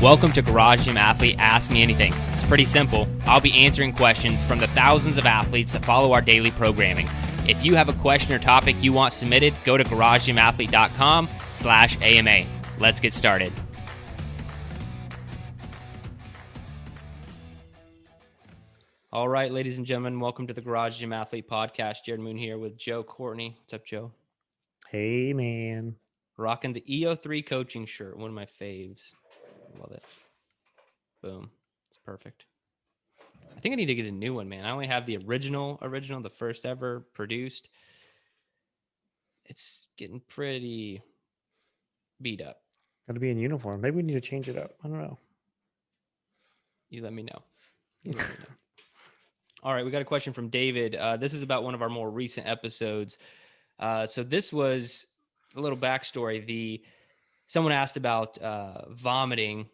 Welcome to Garage Gym Athlete Ask Me Anything. It's pretty simple. I'll be answering questions from the thousands of athletes that follow our daily programming. If you have a question or topic you want submitted, go to garagegymathlete.com/AMA. Let's get started. All right, ladies and gentlemen, welcome to the Garage Gym Athlete Podcast. Jared Moon here with Joe Courtney. What's up, Joe? Hey, man. Rocking the EO3 coaching shirt, one of my faves. Love it. Boom. It's perfect. I think I need to get a new one, man. I only have the original, the first ever produced. It's getting pretty beat up. Got to be in uniform. Maybe we need to change it up. I don't know. You let me know. All right, we got a question from David. This is about one of our more recent episodes. So this was a little backstory. Someone asked about vomiting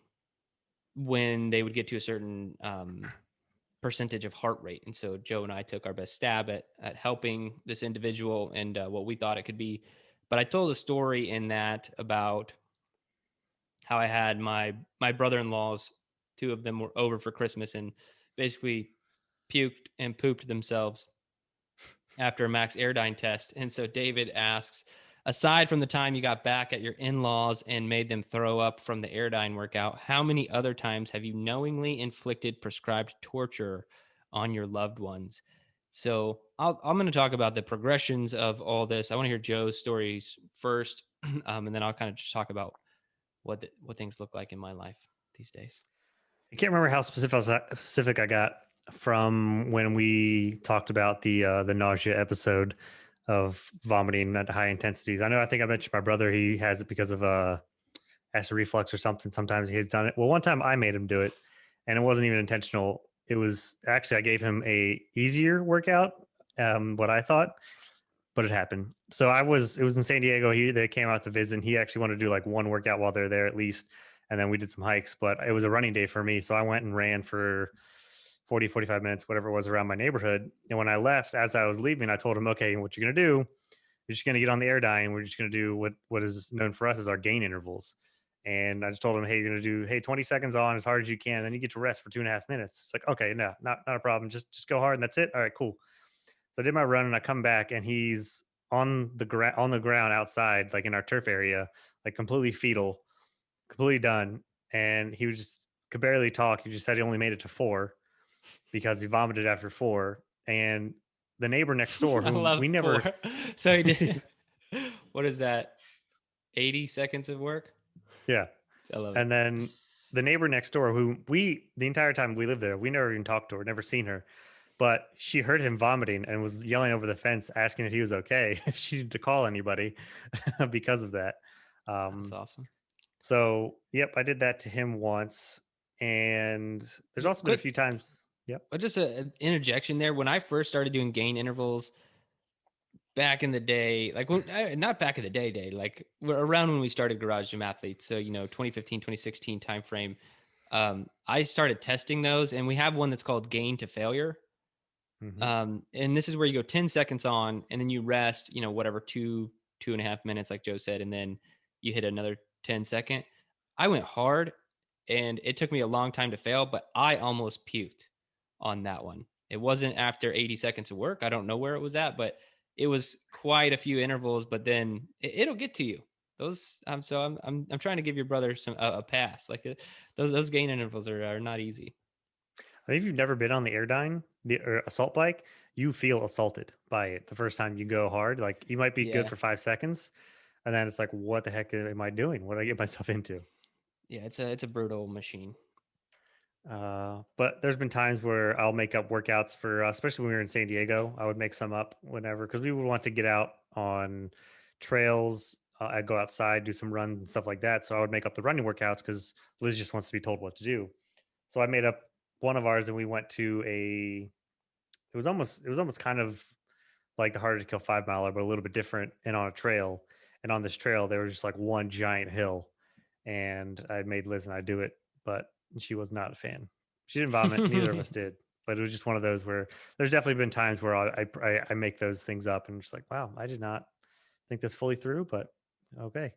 when they would get to a certain percentage of heart rate. And so Joe and I took our best stab at helping this individual and what we thought it could be. But I told a story in that about how I had my brother-in-laws, two of them were over for Christmas and basically puked and pooped themselves after a max Airdyne test. And so David asks, aside from the time you got back at your in-laws and made them throw up from the Airdyne workout, how many other times have you knowingly inflicted prescribed torture on your loved ones? So I'm going to talk about the progressions of all this. I want to hear Joe's stories first, and then I'll kind of just talk about what things look like in my life these days. I can't remember how specific I got from when we talked about the nausea episode of vomiting at high intensities. I think I mentioned my brother. He has it because of acid reflux or something. Sometimes he's done it. Well, one time I made him do it, and it wasn't even intentional. It was actually I gave him a easier workout, what I thought, but it happened. So it was in San Diego. They came out to visit, and he actually wanted to do like one workout while they're there at least. And then we did some hikes, but it was a running day for me. So I went and ran for 45 minutes, whatever it was, around my neighborhood. And when I left, as I was leaving, I told him, okay, what you're going to do, you're just going to get on the Airdyne. We're just going to do what is known for us as our gain intervals. And I just told him, hey, you're going to do, 20 seconds on as hard as you can. Then you get to rest for 2.5 minutes. It's like, okay, no, not a problem. Just go hard and that's it. All right, cool. So I did my run and I come back and he's on the ground outside, like in our turf area, like completely fetal, completely done. And he could barely talk. He just said he only made it to 4 because he vomited after 4. And the neighbor next door, who we never. 4. So he did. What is that? 80 seconds of work? Yeah. I love it. And And then the neighbor next door, who the entire time we lived there, we never even talked to her, never seen her. But she heard him vomiting and was yelling over the fence, asking if he was okay. She needed to call anybody because of that. that's awesome. So, yep, I did that to him once. And there's also been a few times. Yep. But just an interjection there. When I first started doing gain intervals back in the day, like not back in the day, like around when we started Garage Gym Athletes. So, 2015, 2016 timeframe. I started testing those, and we have one that's called Gain to Failure. Mm-hmm. And this is where you go 10 seconds on, and then you rest, whatever, 2.5 minutes, like Joe said, and then you hit another 10-second. I went hard, and it took me a long time to fail, but I almost puked on that one. It wasn't after 80 seconds of work. I don't know where it was at, but it was quite a few intervals. But then it'll get to you. Those. I'm trying to give your brother a pass. Like those gain intervals are not easy. If you've never been on the Airdyne, the assault bike, you feel assaulted by it the first time you go hard. Like you might be good for 5 seconds, and then it's like, what the heck am I doing? What did I get myself into? Yeah, it's a brutal machine. But there's been times where I'll make up workouts for, especially when we were in San Diego, I would make some up whenever, because we would want to get out on trails. I'd go outside, do some runs and stuff like that. So I would make up the running workouts because Liz just wants to be told what to do. So I made up one of ours and we went to it was almost kind of like the Harder to Kill 5 miler, but a little bit different and on a trail. And on this trail, there was just like one giant hill. And I made Liz and I do it, but she was not a fan. She didn't vomit. Neither of us did. But it was just one of those where there's definitely been times where I make those things up and just like, wow, I did not think this fully through, but okay.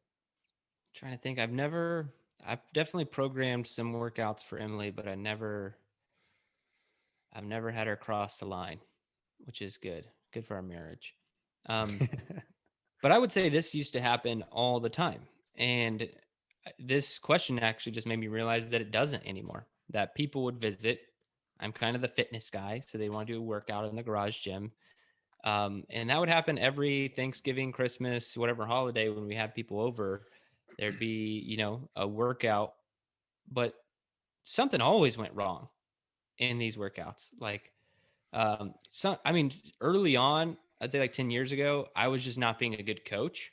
Trying to think. I've never I've definitely programmed some workouts for Emily, but I've never had her cross the line, which is good for our marriage. But I would say this used to happen all the time. And this question actually just made me realize that it doesn't anymore, that people would visit. I'm kind of the fitness guy, so they want to do a workout in the garage gym. And that would happen every Thanksgiving, Christmas, whatever holiday when we had people over. There'd be, a workout, but something always went wrong in these workouts. Like, early on, I'd say like 10 years ago, I was just not being a good coach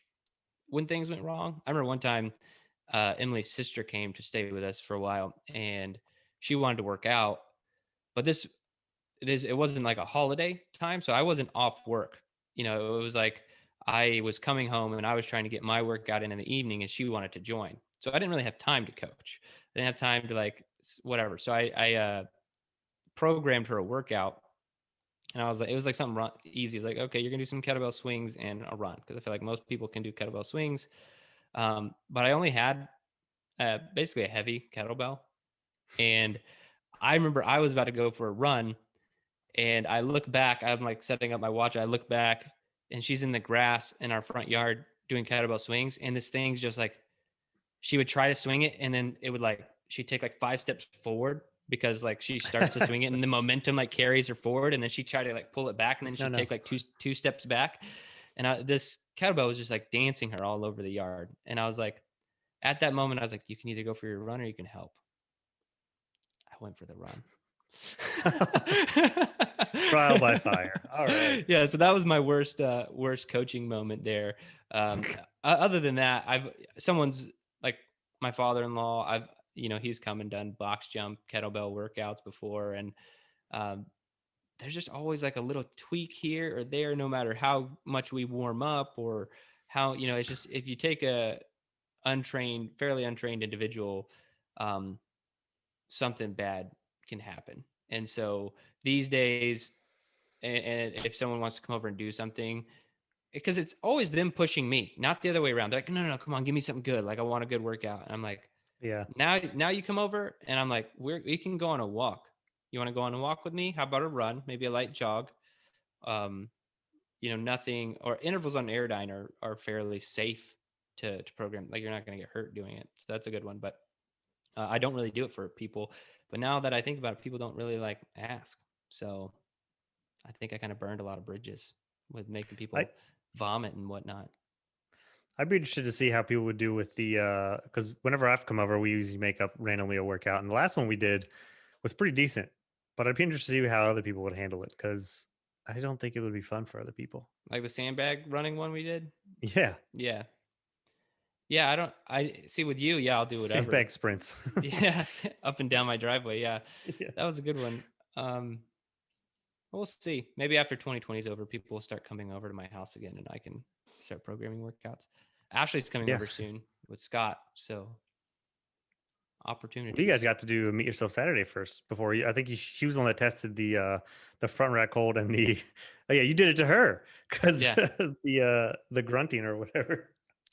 when things went wrong. I remember one time, Emily's sister came to stay with us for a while, and she wanted to work out, but it wasn't like a holiday time, so I wasn't off work. It was like I was coming home and I was trying to get my workout in the evening, and she wanted to join. So I didn't really have time to coach. I didn't have time to like whatever. So I programmed her a workout, and I was like, it was like something easy. It's like, okay, you're gonna do some kettlebell swings and a run, because I feel like most people can do kettlebell swings. But I only had basically a heavy kettlebell, and I remember I was about to go for a run, and I look back. I'm like setting up my watch. I look back, and she's in the grass in our front yard doing kettlebell swings, and this thing's just like, she would try to swing it, and then it would like, she'd take like 5 steps forward, because like she starts to swing it and the momentum like carries her forward, and then she'd try to like pull it back, and then she'd take like two steps back. And this kettlebell was just like dancing her all over the yard. And I was like, at that moment, I was like, you can either go for your run or you can help. I went for the run. Trial by fire. All right. Yeah. So that was my worst coaching moment there. Other than that, someone's like my father-in-law, he's come and done box jump, kettlebell workouts before. And, there's just always like a little tweak here or there, no matter how much we warm up or how, it's just, if you take a fairly untrained individual, something bad can happen. And so these days, and if someone wants to come over and do something, because it's always them pushing me, not the other way around. They're like, no, come on, give me something good. Like, I want a good workout. And I'm like, yeah, now you come over, and I'm like, we can go on a walk. You want to go on a walk with me? How about a run? Maybe a light jog. Nothing, or intervals on Airdyne are fairly safe to program. Like, you're not going to get hurt doing it. So that's a good one. But I don't really do it for people. But now that I think about it, people don't really like ask. So I think I kind of burned a lot of bridges with making people vomit and whatnot. I'd be interested to see how people would do with the, because whenever I've come over, we usually make up randomly a workout. And the last one we did was pretty decent. But I'd be interested to see how other people would handle it, because I don't think it would be fun for other people. Like the sandbag running one we did? Yeah. Yeah. Yeah, I see with you. Yeah, I'll do whatever. Sandbag sprints. Yeah, up and down my driveway. Yeah, that was a good one. We'll see. Maybe after 2020 is over, people will start coming over to my house again, and I can start programming workouts. Ashley's coming over soon with Scott, so opportunity. You guys got to do a Meet Yourself Saturday first before you. I think she was the one that tested the front rack hold and the. Oh yeah, you did it to her because the grunting or whatever.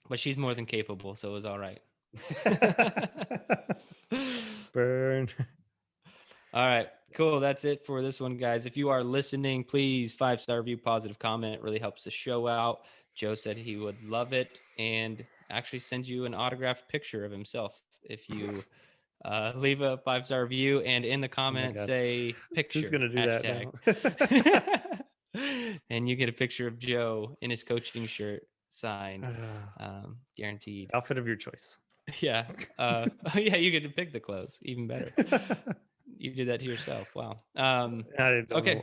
But she's more than capable, so it was all right. Burn. All right, cool. That's it for this one, guys. If you are listening, please 5-star review, positive comment. It really helps the show out. Joe said he would love it and actually send you an autographed picture of himself if you leave a 5-star review and in the comments say picture. Who's going to do that? And you get a picture of Joe in his coaching shirt signed, guaranteed. Outfit of your choice. Yeah. Yeah, you get to pick the clothes. Even better. You did that to yourself. Wow. Okay.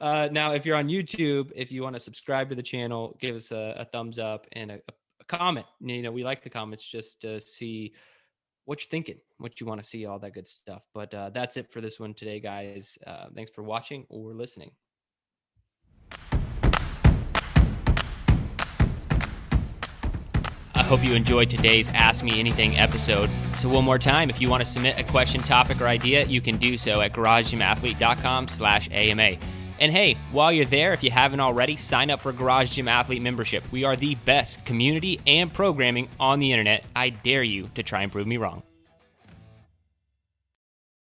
Now, if you're on YouTube, if you want to subscribe to the channel, give us a thumbs up and a comment. We like the comments just to see what you're thinking, what you want to see, all that good stuff. But that's it for this one today, guys. Thanks for watching or listening. I hope you enjoyed today's Ask Me Anything episode. So one more time, if you want to submit a question, topic, or idea, you can do so at garagegymathlete.com/AMA. And hey, while you're there, if you haven't already, sign up for Garage Gym Athlete membership. We are the best community and programming on the internet. I dare you to try and prove me wrong.